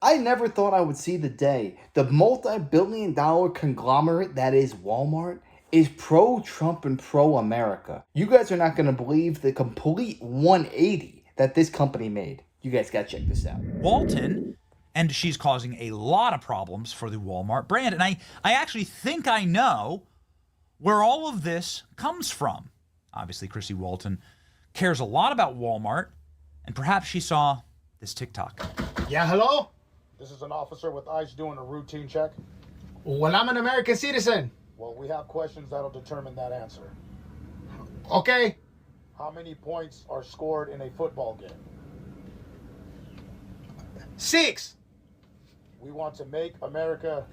I never thought I would see the day the multi-billion-dollar conglomerate that is Walmart is pro-Trump and pro-America. You guys are not going to believe the complete 180 that this company made. You guys got to check this out. Walton, and she's causing a lot of problems for the Walmart brand. And I actually think I know where all of this comes from. Obviously, Christy Walton cares a lot about Walmart, and perhaps she saw this TikTok. Yeah, hello? This is an officer with ICE doing a routine check. Well, I'm an American citizen. Well, we have questions that'll determine that answer. Okay. How many points are scored in a football game? 6. We want to make America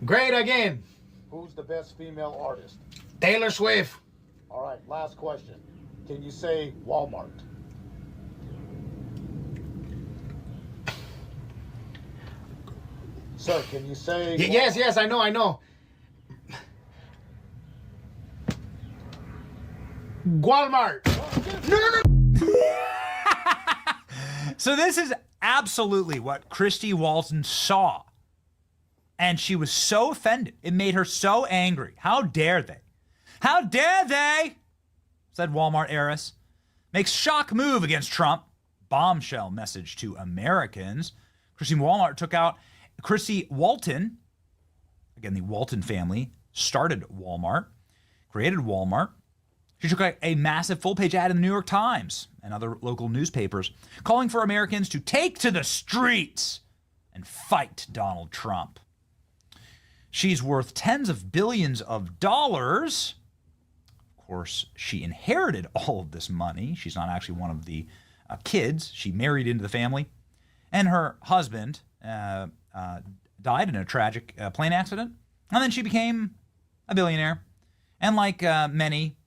Great again. Who's the best female artist? Taylor Swift. All right, last question. Can you say Walmart? Sir, can you say... Yes, I know. Walmart. No. So this is absolutely what Christy Walton saw. And she was so offended. It made her so angry. How dare they? How dare they? Said Walmart heiress. Makes shock move against Trump. Bombshell message to Americans. Christy Walton, again, the Walton family, started Walmart, created Walmart. She took a massive full-page ad in the New York Times and other local newspapers, calling for Americans to take to the streets and fight Donald Trump. She's worth tens of billions of dollars. Of course, she inherited all of this money. She's not actually one of the kids. She married into the family. And her husband died in a tragic plane accident. And then she became a billionaire. And like many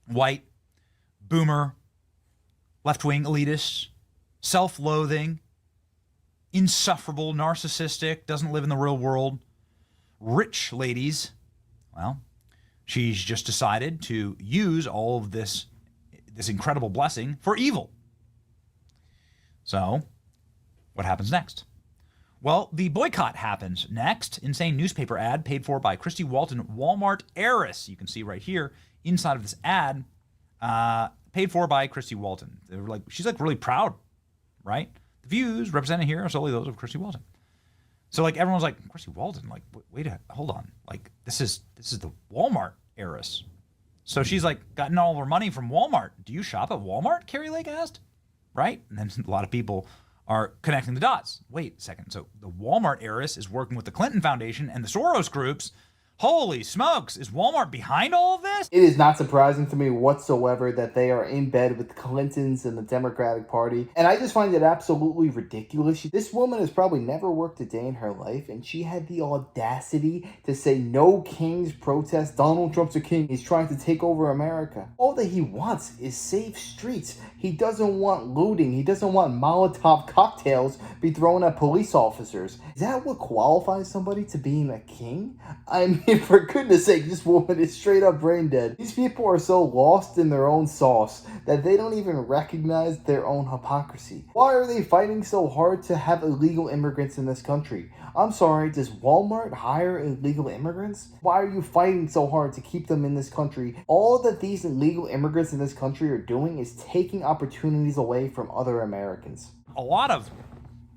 white, boomer, left-wing elitists, self-loathing, insufferable, narcissistic, doesn't live in the real world, rich ladies, well, she's just decided to use all of this incredible blessing for evil. So, what happens next? Well, the boycott happens next. Insane newspaper ad paid for by Christy Walton, Walmart heiress. You can see right here inside of this ad, paid for by Christy Walton. They were like, she's like really proud, right? The views represented here are solely those of Christy Walton. So like everyone's like, Christy Walton, like wait hold on, like this is the Walmart heiress. So she's like gotten all of her money from Walmart. Do you shop at Walmart? Carrie Lake asked, right? And then a lot of people are connecting the dots. Wait a second. So the Walmart heiress is working with the Clinton Foundation and the Soros groups. Holy smokes, is Walmart behind all of this? It is not surprising to me whatsoever that they are in bed with the Clintons and the Democratic Party. And I just find it absolutely ridiculous. This woman has probably never worked a day in her life, and she had the audacity to say no kings protest. Donald Trump's a king. He's trying to take over America. All that he wants is safe streets. He doesn't want looting. He doesn't want Molotov cocktails be thrown at police officers. Is that what qualifies somebody to being a king? I mean, for goodness sake, this woman is straight up brain dead. These people are so lost in their own sauce that they don't even recognize their own hypocrisy. Why are they fighting so hard to have illegal immigrants in this country? I'm sorry, does Walmart hire illegal immigrants? Why are you fighting so hard to keep them in this country? All that these illegal immigrants in this country are doing is taking opportunities away from other Americans. A lot of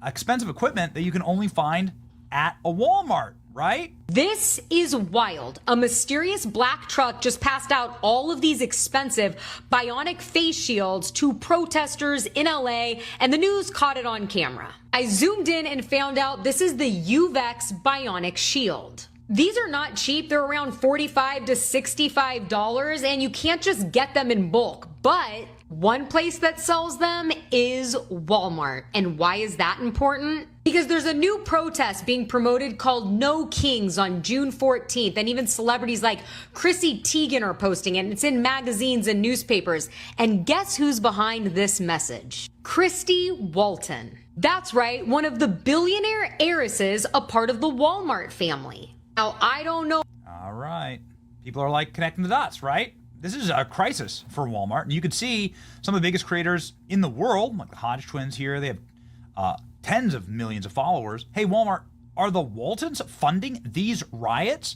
expensive equipment that you can only find at a Walmart, right? This is wild. A mysterious black truck just passed out all of these expensive bionic face shields to protesters in LA, and the news caught it on camera. I zoomed in and found out this is the UVEX bionic shield. These are not cheap. They're around $45 to $65, and you can't just get them in bulk. But one place that sells them is Walmart. And why is that important? Because there's a new protest being promoted called No Kings on June 14th. And even celebrities like Chrissy Teigen are posting it. And it's in magazines and newspapers. And guess who's behind this message? Christy Walton. That's right, one of the billionaire heiresses, a part of the Walmart family. Now, I don't know. All right. People are like connecting the dots, right? This is a crisis for Walmart. And you can see some of the biggest creators in the world, like the Hodge twins here. They have tens of millions of followers. Hey, Walmart, are the Waltons funding these riots?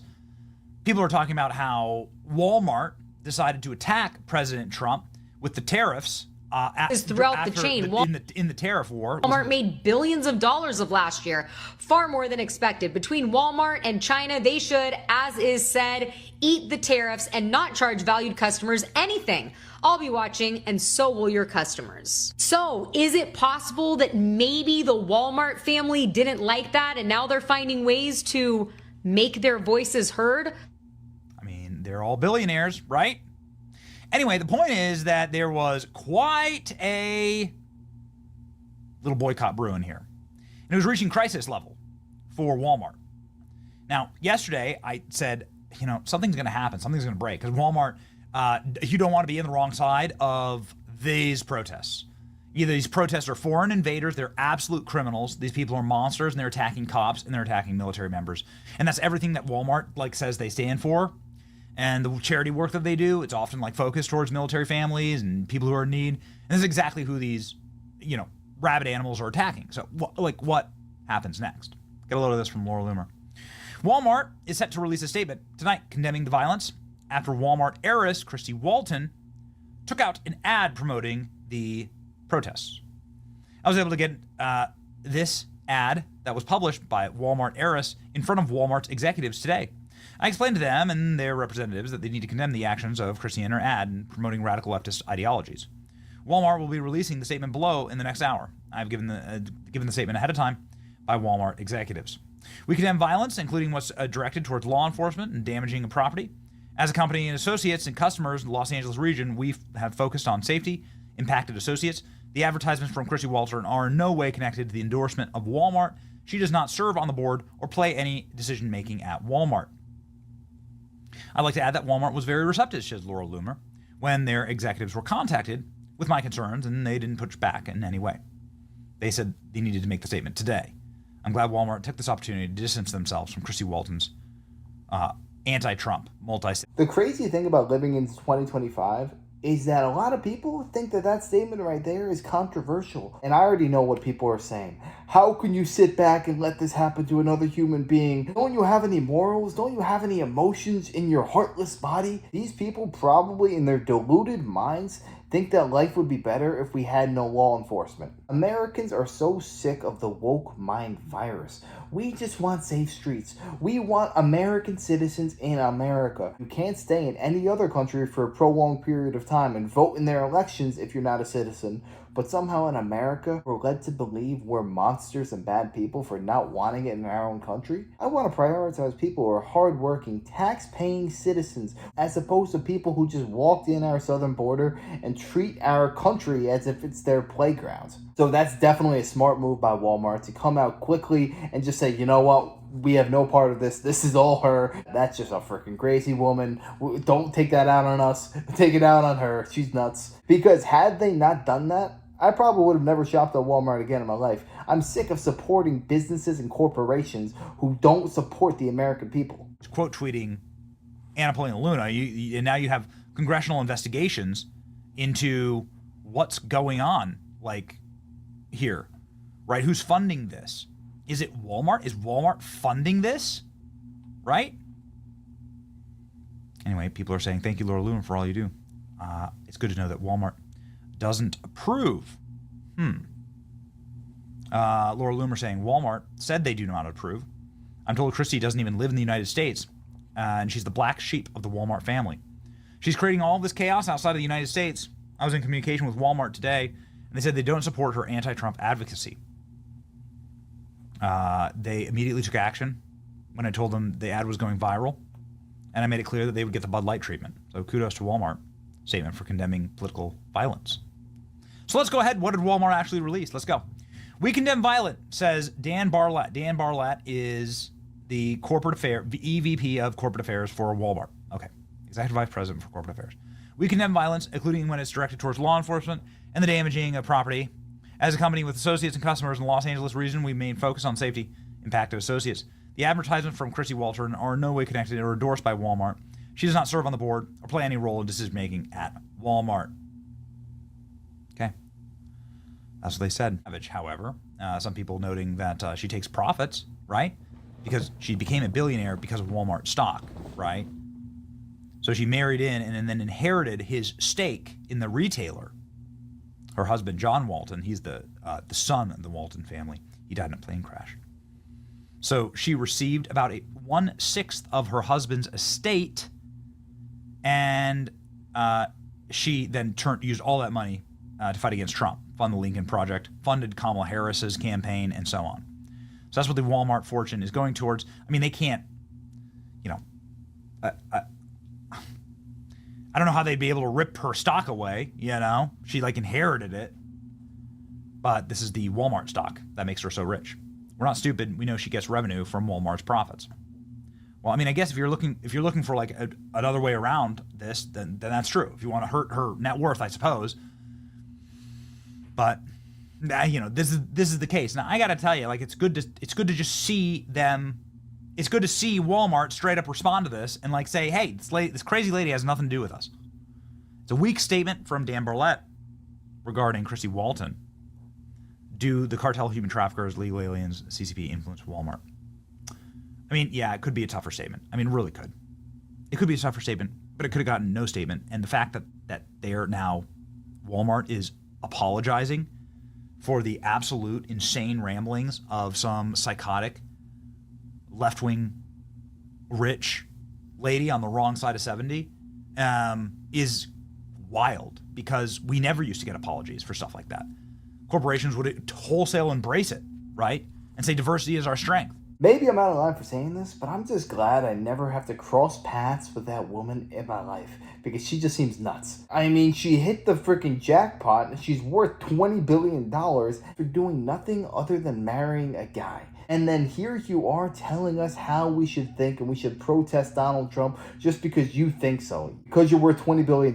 People are talking about how Walmart decided to attack President Trump with the tariffs throughout the chain. In the tariff war. Walmart made billions of dollars of last year, far more than expected. Between Walmart and China, they should, as is said, eat the tariffs and not charge valued customers anything. I'll be watching, and so will your customers. So, is it possible that maybe the Walmart family didn't like that and now they're finding ways to make their voices heard? I mean, they're all billionaires, right? Anyway, the point is that there was quite a little boycott brewing here. And it was reaching crisis level for Walmart. Now, yesterday I said, something's going to happen. Something's going to break. Because Walmart, you don't want to be in the wrong side of these protests. Either these protests are foreign invaders, they're absolute criminals. These people are monsters, and they're attacking cops, and they're attacking military members. And that's everything that Walmart says they stand for. And the charity work that they do, it's often focused towards military families and people who are in need. And this is exactly who these, rabid animals are attacking. So, what happens next? Get a load of this from Laura Loomer. Walmart is set to release a statement tonight condemning the violence after Walmart heiress Christy Walton took out an ad promoting the protests. I was able to get this ad that was published by Walmart heiress in front of Walmart's executives today. I explained to them and their representatives that they need to condemn the actions of Christy and her ad in promoting radical leftist ideologies. Walmart will be releasing the statement below in the next hour. I've given the statement ahead of time by Walmart executives. We condemn violence, including what's directed towards law enforcement and damaging of property. As a company and associates and customers in the Los Angeles region, we have focused on safety, impacted associates. The advertisements from Christy Walton are in no way connected to the endorsement of Walmart. She does not serve on the board or play any decision-making at Walmart. I'd like to add that Walmart was very receptive, says Laura Loomer, when their executives were contacted with my concerns, and they didn't push back in any way. They said they needed to make the statement today. I'm glad Walmart took this opportunity to distance themselves from Christy Walton's anti-Trump The crazy thing about living in 2025 is that a lot of people think that statement right there is controversial. And I already know what people are saying. How can you sit back and let this happen to another human being? Don't you have any morals? Don't you have any emotions in your heartless body? These people probably in their deluded minds think that life would be better if we had no law enforcement. Americans are so sick of the woke mind virus. We just want safe streets. We want American citizens in America. You can't stay in any other country for a prolonged period of time and vote in their elections if you're not a citizen. But somehow in America, we're led to believe we're monsters and bad people for not wanting it in our own country. I want to prioritize people who are hardworking, tax-paying citizens, as opposed to people who just walked in our southern border and treat our country as if it's their playground. So that's definitely a smart move by Walmart to come out quickly and just say, you know what? We have no part of this. This is all her. That's just a freaking crazy woman. Don't take that out on us. Take it out on her. She's nuts. Because had they not done that, I probably would have never shopped at Walmart again in my life. I'm sick of supporting businesses and corporations who don't support the American people. Quote tweeting Anna Paulina Luna, and now you have congressional investigations into what's going on, here, right? Who's funding this? Is it Walmart? Is Walmart funding this? Right? Anyway, people are saying, thank you, Laura Luna, for all you do. It's good to know that Walmart doesn't approve. Laura Loomer saying, Walmart said they do not approve. I'm told Christy doesn't even live in the United States, and she's the black sheep of the Walmart family. She's creating all this chaos outside of the United States. I was in communication with Walmart today, and they said they don't support her anti-Trump advocacy. They immediately took action when I told them the ad was going viral, and I made it clear that they would get the Bud Light treatment. So kudos to Walmart statement for condemning political violence. So let's go ahead. What did Walmart actually release? Let's go. We condemn violence, says Dan Barlett. Dan Barlett is the EVP of corporate affairs for Walmart. Okay. Executive Vice President for Corporate Affairs. We condemn violence, including when it's directed towards law enforcement and the damaging of property. As a company with associates and customers in the Los Angeles region, we remain focused on safety, impact of associates. The advertisements from Christy Walton are in no way connected or endorsed by Walmart. She does not serve on the board or play any role in decision-making at Walmart. Okay. That's what they said. However, Some people noting that she takes profits, right? Because she became a billionaire because of Walmart stock, right? So she married in and then inherited his stake in the retailer. Her husband, John Walton, he's the son of the Walton family. He died in a plane crash. So she received about 1/6 of her husband's estate, and she then used all that money to fight against Trump, fund the Lincoln Project, funded Kamala Harris's campaign, and so on. So that's what the Walmart fortune is going towards. I mean, they can't, I don't know how they'd be able to rip her stock away, She, inherited it. But this is the Walmart stock that makes her so rich. We're not stupid. We know she gets revenue from Walmart's profits. Well, I mean, I guess if you're looking for another way around this, then that's true. If you want to hurt her net worth, I suppose. But this is the case. Now I got to tell you, it's good to just see them. It's good to see Walmart straight up respond to this and say, hey, this crazy lady has nothing to do with us. It's a weak statement from Dan Barlett regarding Christy Walton. Do the cartel human traffickers, legal aliens, CCP influence Walmart? I mean, yeah, it could be a tougher statement. I mean, it really could. It could be a tougher statement, but it could have gotten no statement. And the fact that they are now, Walmart is apologizing for the absolute insane ramblings of some psychotic, left-wing, rich lady on the wrong side of 70 is wild, because we never used to get apologies for stuff like that. Corporations would wholesale embrace it, right? And say diversity is our strength. Maybe I'm out of line for saying this, but I'm just glad I never have to cross paths with that woman in my life, because she just seems nuts. I mean, she hit the freaking jackpot and she's worth $20 billion for doing nothing other than marrying a guy. And then here you are telling us how we should think and we should protest Donald Trump just because you think so. Because you're worth $20 billion,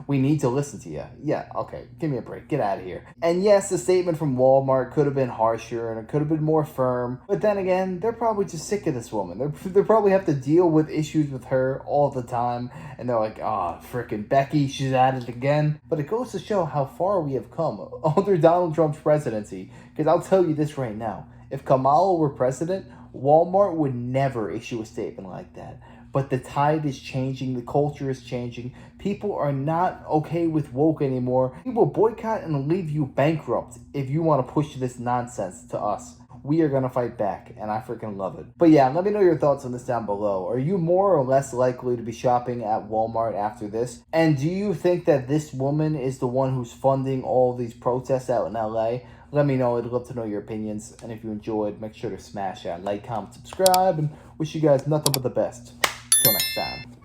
we need to listen to you. Yeah, okay, give me a break. Get out of here. And yes, the statement from Walmart could have been harsher and it could have been more firm. But then again, they're probably just sick of this woman. They probably have to deal with issues with her all the time. And they're like, frickin' Becky, she's at it again. But it goes to show how far we have come under Donald Trump's presidency. Because I'll tell you this right now. If Kamala were president, Walmart would never issue a statement like that. But the tide is changing. The culture is changing. People are not okay with woke anymore. We will boycott and leave you bankrupt if you want to push this nonsense to us. We are going to fight back, and I freaking love it. But yeah, let me know your thoughts on this down below. Are you more or less likely to be shopping at Walmart after this? And do you think that this woman is the one who's funding all these protests out in LA? Let me know. I'd love to know your opinions. And if you enjoyed, make sure to smash that like, comment, subscribe, and wish you guys nothing but the best. Till next time.